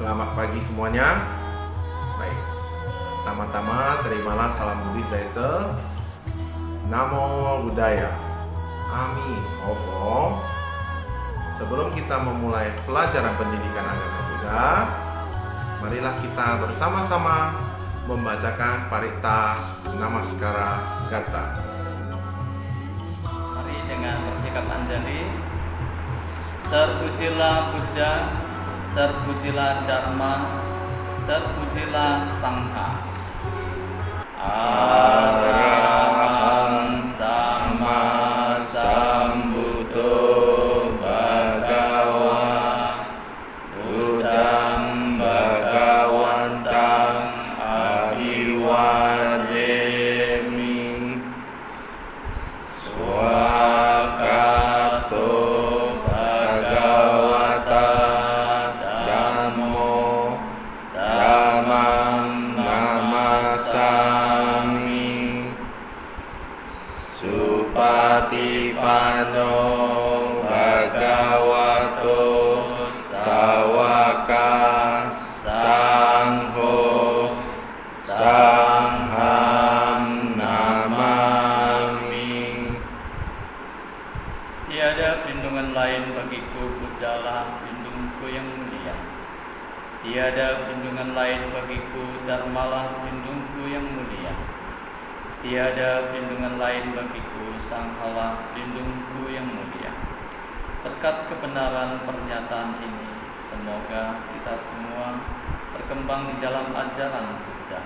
Selamat pagi semuanya. Baik, pertama-tama terimalah salam Buddhis dari Namo Buddhaya, Amitabha. Sebelum kita memulai pelajaran pendidikan agama Buddha, marilah kita bersama-sama membacakan Parita Namaskara Gata. Mari dengan bersikap anjali. Terpujilah Buddha, terpujilah Dharma, terpujilah Sangha. Arahang sama sambuddho bhagava Buddhang bhagavantang abhiwademi. Swakato bhagavata dhammo dhammam namasami. Supatipanno bhagavato sawaka sangho sangham namami. Tiada perlindungan lain bagiku, Buddhalah pelindungku yang mulia. Tiada perlindungan lain bagiku, Dharmalah pelindungku yang mulia. Tiada perlindungan lain bagiku, Sanghalah pelindungku yang mulia. Berkat kebenaran pernyataan ini, semoga kita semua berkembang di dalam ajaran Buddha.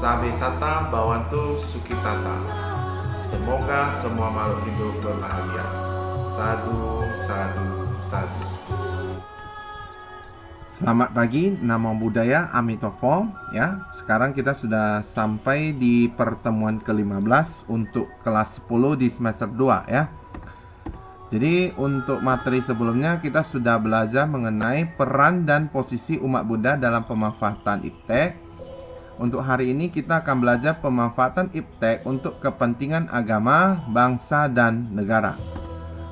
Sabesata Bhavantu Sukhitata. Semoga semua makhluk hidup berbahagia. Sadu, sadu, sadu. Selamat pagi, Namo Buddhaya, Amitabha. Ya, sekarang kita sudah sampai di pertemuan ke-15 untuk kelas 10 di semester 2 ya. Jadi untuk materi sebelumnya kita sudah belajar mengenai peran dan posisi umat Buddha dalam pemanfaatan iptek. Untuk hari ini kita akan belajar pemanfaatan iptek untuk kepentingan agama, bangsa, dan negara.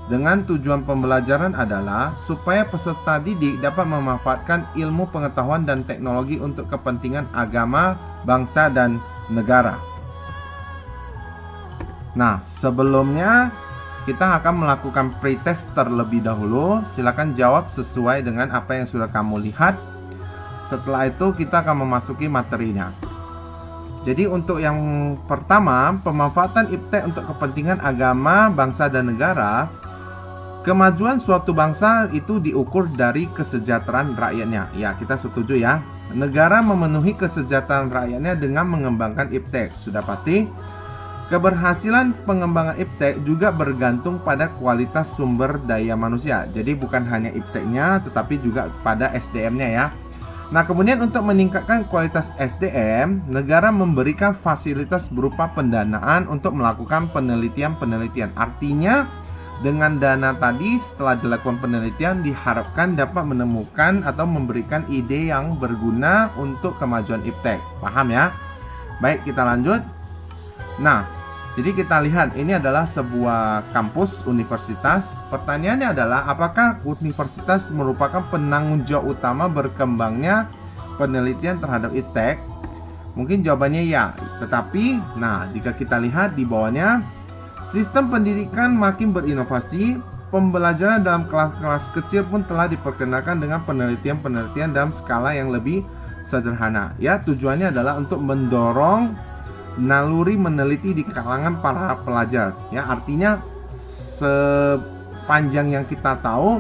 Dengan tujuan pembelajaran adalah supaya peserta didik dapat memanfaatkan ilmu pengetahuan dan teknologi untuk kepentingan agama, bangsa, dan negara. Nah, sebelumnya kita akan melakukan pretest terlebih dahulu. Silakan jawab sesuai dengan apa yang sudah kamu lihat. Setelah itu kita akan memasuki materinya. Jadi untuk yang pertama, pemanfaatan iptek untuk kepentingan agama, bangsa dan negara. Kemajuan suatu bangsa itu diukur dari kesejahteraan rakyatnya. Ya, kita setuju ya. Negara memenuhi kesejahteraan rakyatnya dengan mengembangkan iptek. Sudah pasti. Keberhasilan pengembangan iptek juga bergantung pada kualitas sumber daya manusia. Jadi bukan hanya ipteknya, tetapi juga pada SDM-nya ya. Nah, kemudian untuk meningkatkan kualitas SDM, negara memberikan fasilitas berupa pendanaan untuk melakukan penelitian-penelitian. Artinya, dengan dana tadi setelah dilakukan penelitian diharapkan dapat menemukan atau memberikan ide yang berguna untuk kemajuan iptek. Paham ya? Baik, kita lanjut. Nah, jadi kita lihat ini adalah sebuah kampus universitas. Pertanyaannya adalah apakah universitas merupakan penanggung jawab utama berkembangnya penelitian terhadap iptek? Mungkin jawabannya ya. Tetapi, nah jika kita lihat di bawahnya, sistem pendidikan makin berinovasi. Pembelajaran dalam kelas-kelas kecil pun telah diperkenalkan dengan penelitian-penelitian dalam skala yang lebih sederhana. Ya, tujuannya adalah untuk mendorong naluri meneliti di kalangan para pelajar. Ya, artinya sepanjang yang kita tahu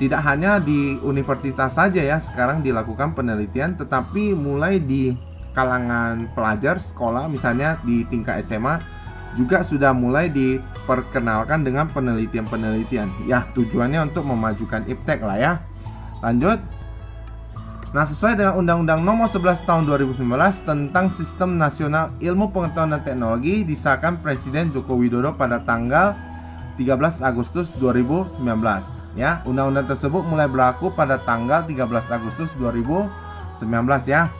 tidak hanya di universitas saja ya sekarang dilakukan penelitian, tetapi mulai di kalangan pelajar sekolah misalnya di tingkat SMA juga sudah mulai diperkenalkan dengan penelitian-penelitian. Ya, tujuannya untuk memajukan iptek lah ya. Lanjut. Nah, sesuai dengan Undang-Undang Nomor 11 Tahun 2019 tentang Sistem Nasional Ilmu Pengetahuan dan Teknologi disahkan Presiden Joko Widodo pada tanggal 13 Agustus 2019. Ya, undang-undang tersebut mulai berlaku pada tanggal 13 Agustus 2019 ya.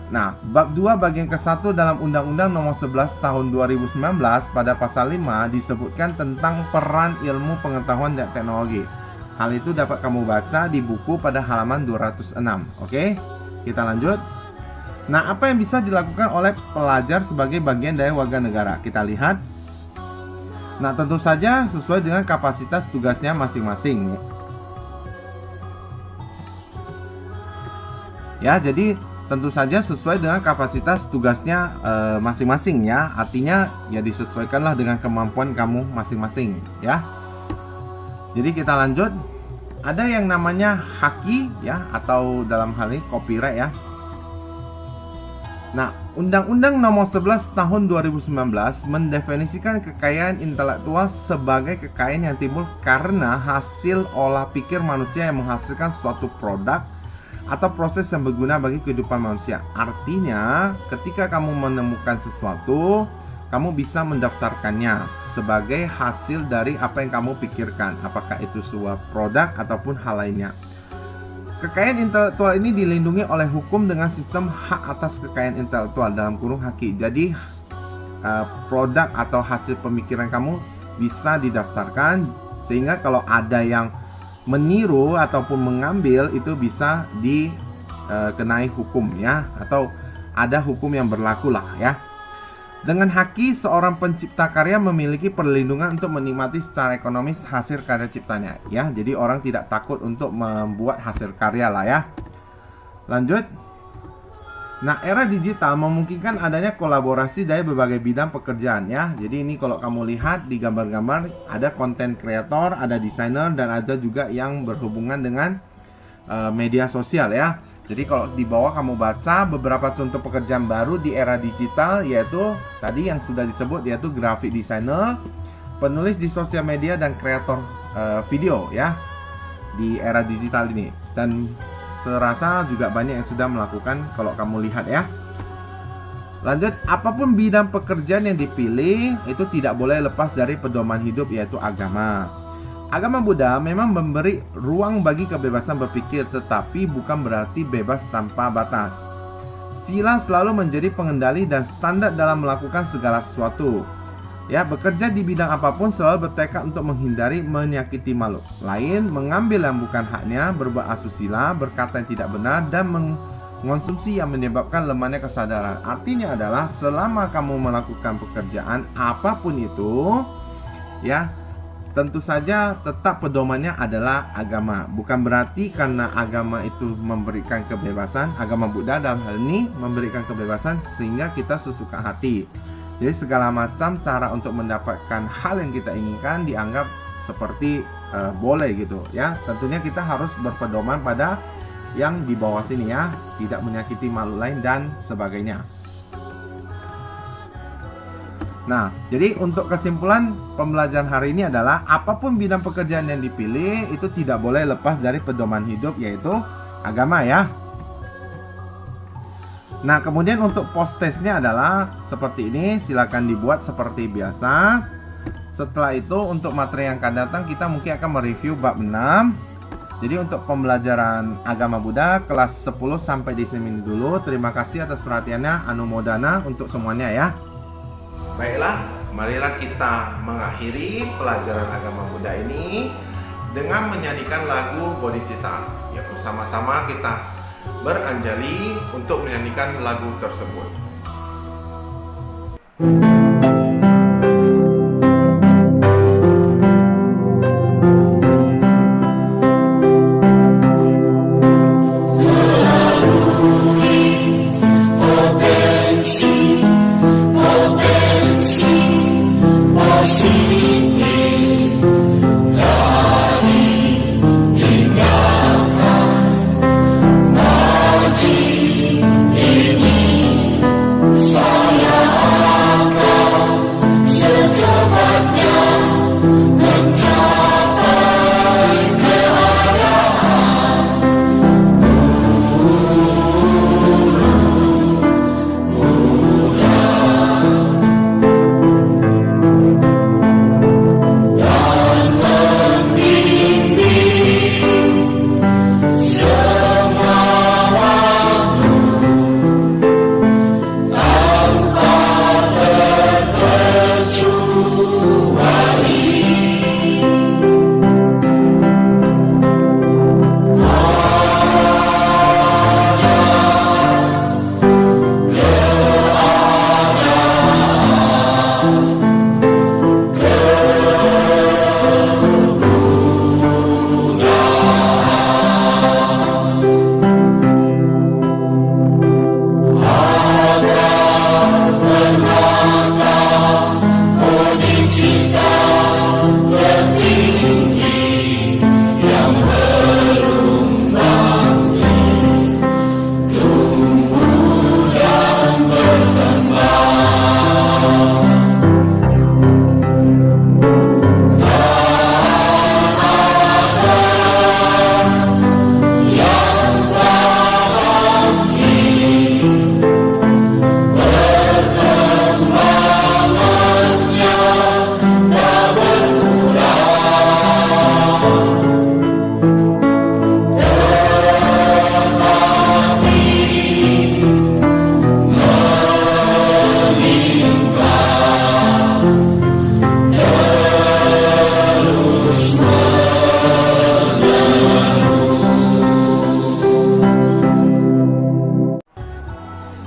Nah, bab 2 bagian ke-1 dalam Undang-Undang Nomor 11 Tahun 2019 pada pasal 5 disebutkan tentang peran ilmu pengetahuan dan teknologi. Hal itu dapat kamu baca di buku pada halaman 206. Oke, kita lanjut. Nah, apa yang bisa dilakukan oleh pelajar sebagai bagian dari warga negara? Kita lihat. Nah, tentu saja sesuai dengan kapasitas tugasnya masing-masing. Ya, jadi tentu saja sesuai dengan kapasitas tugasnya masing-masing ya. Artinya ya disesuaikanlah dengan kemampuan kamu masing-masing ya. Jadi kita lanjut. Ada yang namanya haki ya, atau dalam hal ini copyright ya. Nah, Undang-Undang Nomor 11 Tahun 2019 mendefinisikan kekayaan intelektual sebagai kekayaan yang timbul karena hasil olah pikir manusia yang menghasilkan suatu produk atau proses yang berguna bagi kehidupan manusia. Artinya, ketika kamu menemukan sesuatu, kamu bisa mendaftarkannya sebagai hasil dari apa yang kamu pikirkan, apakah itu sebuah produk ataupun hal lainnya. Kekayaan intelektual ini dilindungi oleh hukum dengan sistem hak atas kekayaan intelektual dalam kurung haki. Jadi produk atau hasil pemikiran kamu bisa didaftarkan, sehingga kalau ada yang meniru ataupun mengambil itu bisa dikenai hukum ya, atau ada hukum yang berlaku lah ya. Dengan haki, seorang pencipta karya memiliki perlindungan untuk menikmati secara ekonomis hasil karya ciptanya ya. Jadi orang tidak takut untuk membuat hasil karya lah ya. Lanjut. Nah, era digital memungkinkan adanya kolaborasi dari berbagai bidang pekerjaan ya. Jadi ini kalau kamu lihat di gambar-gambar ada content creator, ada desainer, dan ada juga yang berhubungan dengan media sosial ya. Jadi kalau di bawah kamu baca beberapa contoh pekerjaan baru di era digital, yaitu tadi yang sudah disebut, yaitu graphic designer, penulis di sosial media, dan kreator video ya di era digital ini. Dan serasa juga banyak yang sudah melakukan kalau kamu lihat ya. Lanjut, apapun bidang pekerjaan yang dipilih itu tidak boleh lepas dari pedoman hidup, yaitu agama. Agama Buddha memang memberi ruang bagi kebebasan berpikir, tetapi bukan berarti bebas tanpa batas. Sila selalu menjadi pengendali dan standar dalam melakukan segala sesuatu. Ya, bekerja di bidang apapun selalu bertekad untuk menghindari menyakiti makhluk lain, mengambil yang bukan haknya, berbuat asusila, berkata yang tidak benar, dan mengonsumsi yang menyebabkan lemahnya kesadaran. Artinya adalah selama kamu melakukan pekerjaan apapun itu, ya, tentu saja tetap pedomannya adalah agama. Bukan berarti karena agama itu memberikan kebebasan, agama Buddha dalam hal ini memberikan kebebasan sehingga kita sesuka hati. Jadi segala macam cara untuk mendapatkan hal yang kita inginkan dianggap seperti boleh gitu ya. Tentunya kita harus berpedoman pada yang di bawah sini ya, tidak menyakiti makhluk lain dan sebagainya. Nah, jadi untuk kesimpulan pembelajaran hari ini adalah apapun bidang pekerjaan yang dipilih itu tidak boleh lepas dari pedoman hidup yaitu agama ya. Nah, kemudian untuk post testnya adalah seperti ini, silakan dibuat seperti biasa. Setelah itu untuk materi yang akan datang kita mungkin akan mereview bab 6. Jadi untuk pembelajaran agama Buddha kelas 10 sampai di sini dulu. Terima kasih atas perhatiannya, anumodana untuk semuanya ya. Baiklah, marilah kita mengakhiri pelajaran agama Buddha ini dengan menyanyikan lagu Bodhicitta. Ya, bersama-sama kita beranjali untuk menyanyikan lagu tersebut.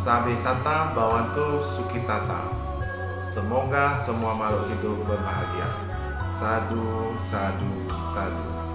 Sabesata Bhavantu Sukhitata. Semoga semua makhluk hidup berbahagia. Sadu, sadu, sadu.